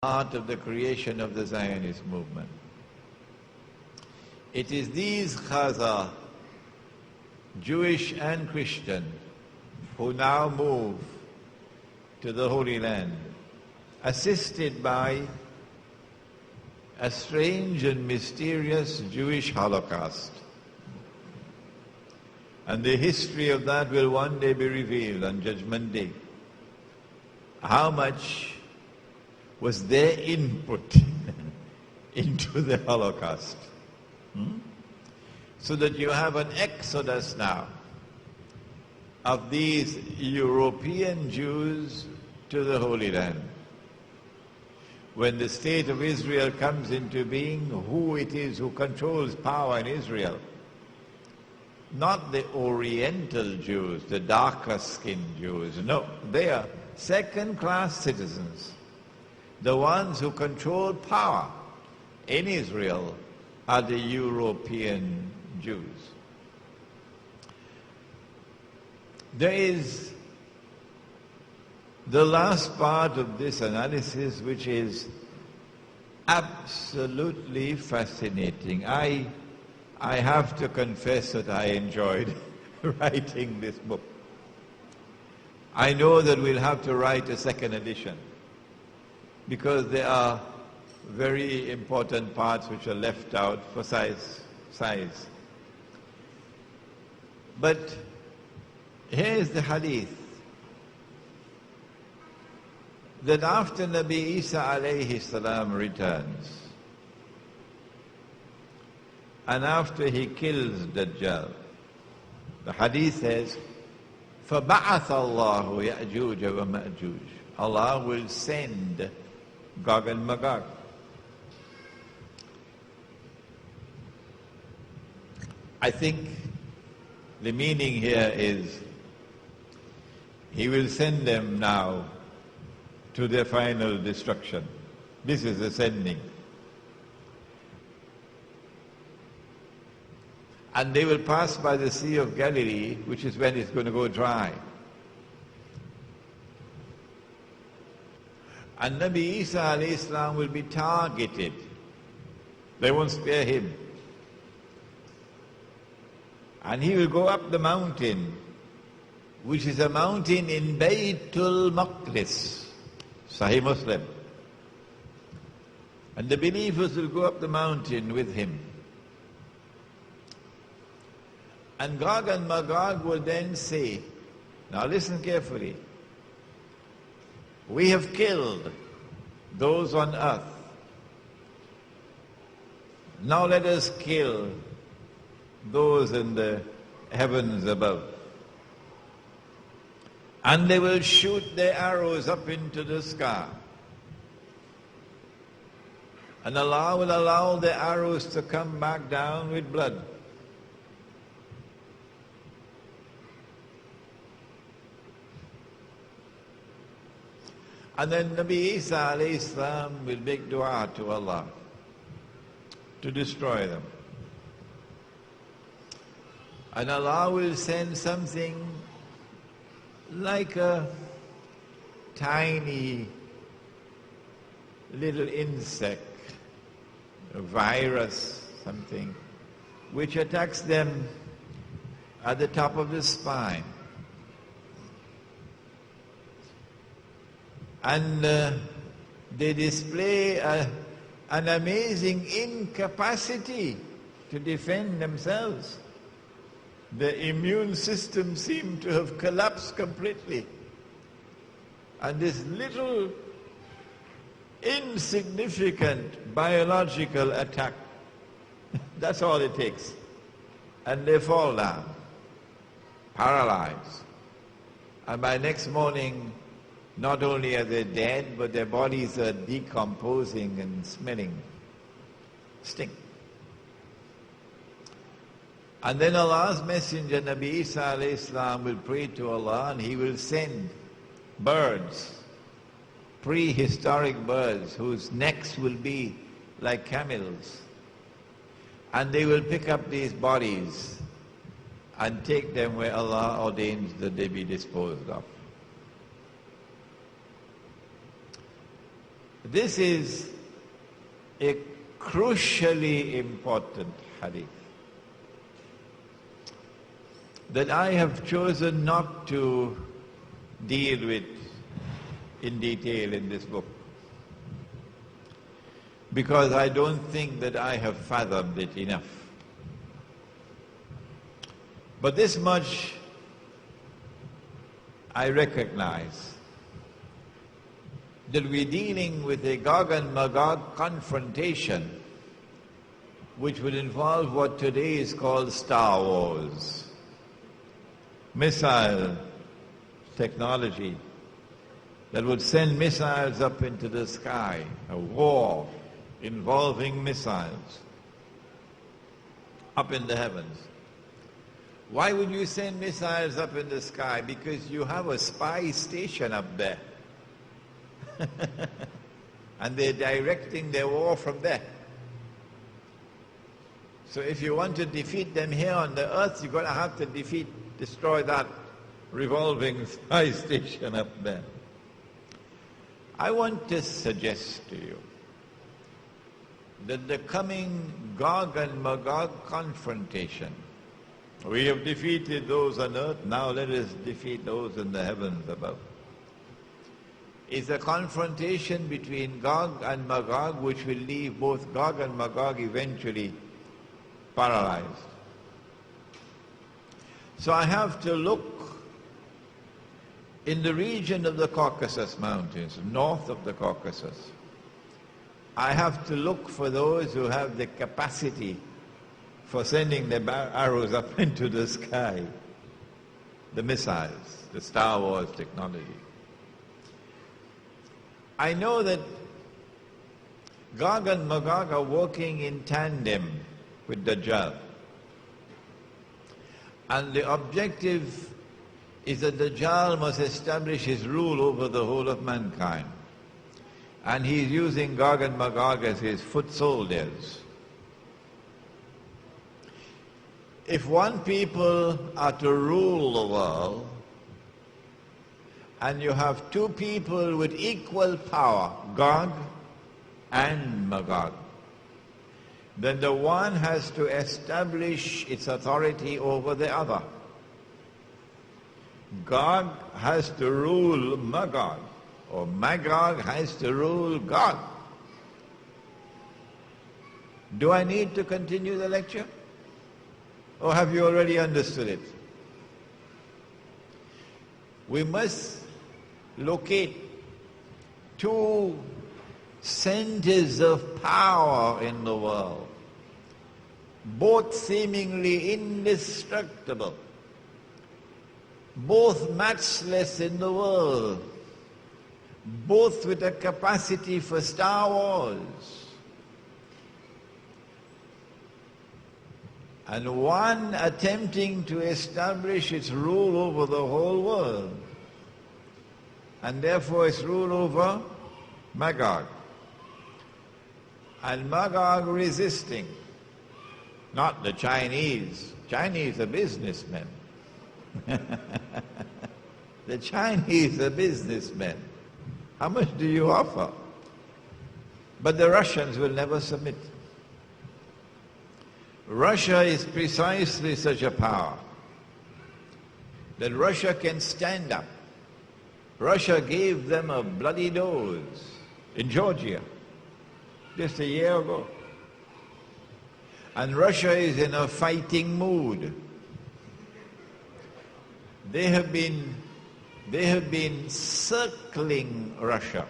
part of the creation of the Zionist movement. It is these Khaza, Jewish and Christian, who now move to the Holy Land, assisted by a strange and mysterious Jewish Holocaust. And the history of that will one day be revealed on Judgment Day. How much was their input into the Holocaust? So that you have an exodus now of these European Jews to the Holy Land. When the state of Israel comes into being, who it is who controls power in Israel? Not the Oriental Jews, the darker-skinned Jews. No, they are second-class citizens. The ones who control power in Israel are the European Jews. There is the last part of this analysis, which is absolutely fascinating. I have to confess that I enjoyed writing this book. I know that we'll have to write a second edition, because there are very important parts which are left out for size. But here's the hadith, that after Nabi Isa alayhi salam returns, and after he kills Dajjal, the hadith says, فَبَعَثَ اللَّهُ يَأْجُوجَ وَمَأْجُوجَ. Allah will send Gog and Magog. I think the meaning here is He will send them now to their final destruction. This is the sending. And they will pass by the Sea of Galilee, which is when it's going to go dry. And Nabi Isa alayhi salam will be targeted. They won't spare him. And he will go up the mountain, which is a mountain in Baytul Maqdis, Sahih Muslim. And the believers will go up the mountain with him. And Gog and Magog will then say, now listen carefully, we have killed those on earth. Now let us kill those in the heavens above. And they will shoot their arrows up into the sky. And Allah will allow the arrows to come back down with blood. And then Nabi Isa alayhi salam will make dua to Allah to destroy them. And Allah will send something like a tiny little insect, a virus, something, which attacks them at the top of the spine. And they display an amazing incapacity to defend themselves. The immune system seemed to have collapsed completely. And this little insignificant biological attack, that's all it takes. And they fall down, paralyzed. And by next morning, not only are they dead, but their bodies are decomposing and smelling. Stink. And then Allah's messenger, Nabi Isa alayhi salam, will pray to Allah, and he will send birds, prehistoric birds, whose necks will be like camels. And they will pick up these bodies and take them where Allah ordains that they be disposed of. This is a crucially important hadith that I have chosen not to deal with in detail in this book, because I don't think that I have fathomed it enough. But this much I recognize, that we're dealing with a Gog and Magog confrontation which will involve what today is called Star Wars. Missile technology that would send missiles up into the sky, a war involving missiles up in the heavens. Why would you send missiles up in the sky? Because you have a spy station up there. And they're directing their war from there. So if you want to defeat them here on the earth, you're going to have to destroy that revolving spy station up there. I want to suggest to you that the coming Gog and Magog confrontation, we have defeated those on earth, now let us defeat those in the heavens above, is a confrontation between Gog and Magog which will leave both Gog and Magog eventually paralyzed. So I have to look in the region of the Caucasus Mountains, north of the Caucasus. I have to look for those who have the capacity for sending their arrows up into the sky, the missiles, the Star Wars technology. I know that Gog and Magog are working in tandem with Dajjal. And the objective is that Dajjal must establish his rule over the whole of mankind. And he's using Gog and Magog as his foot soldiers. If one people are to rule the world, and you have two people with equal power, Gog and Magog, then the one has to establish its authority over the other. Gog has to rule Magog, or Magog has to rule Gog. Do I need to continue the lecture? Or have you already understood it? We must locate two centers of power in the world, both seemingly indestructible, both matchless in the world, both with a capacity for Star Wars, and one attempting to establish its rule over the whole world, and therefore its rule over Magog, and Magog resisting. Not the Chinese. Chinese are businessmen. The Chinese are businessmen. How much do you offer? But the Russians will never submit. Russia is precisely such a power that Russia can stand up. Russia gave them a bloody dose in Georgia just a year ago. And Russia is in a fighting mood. They have been circling Russia.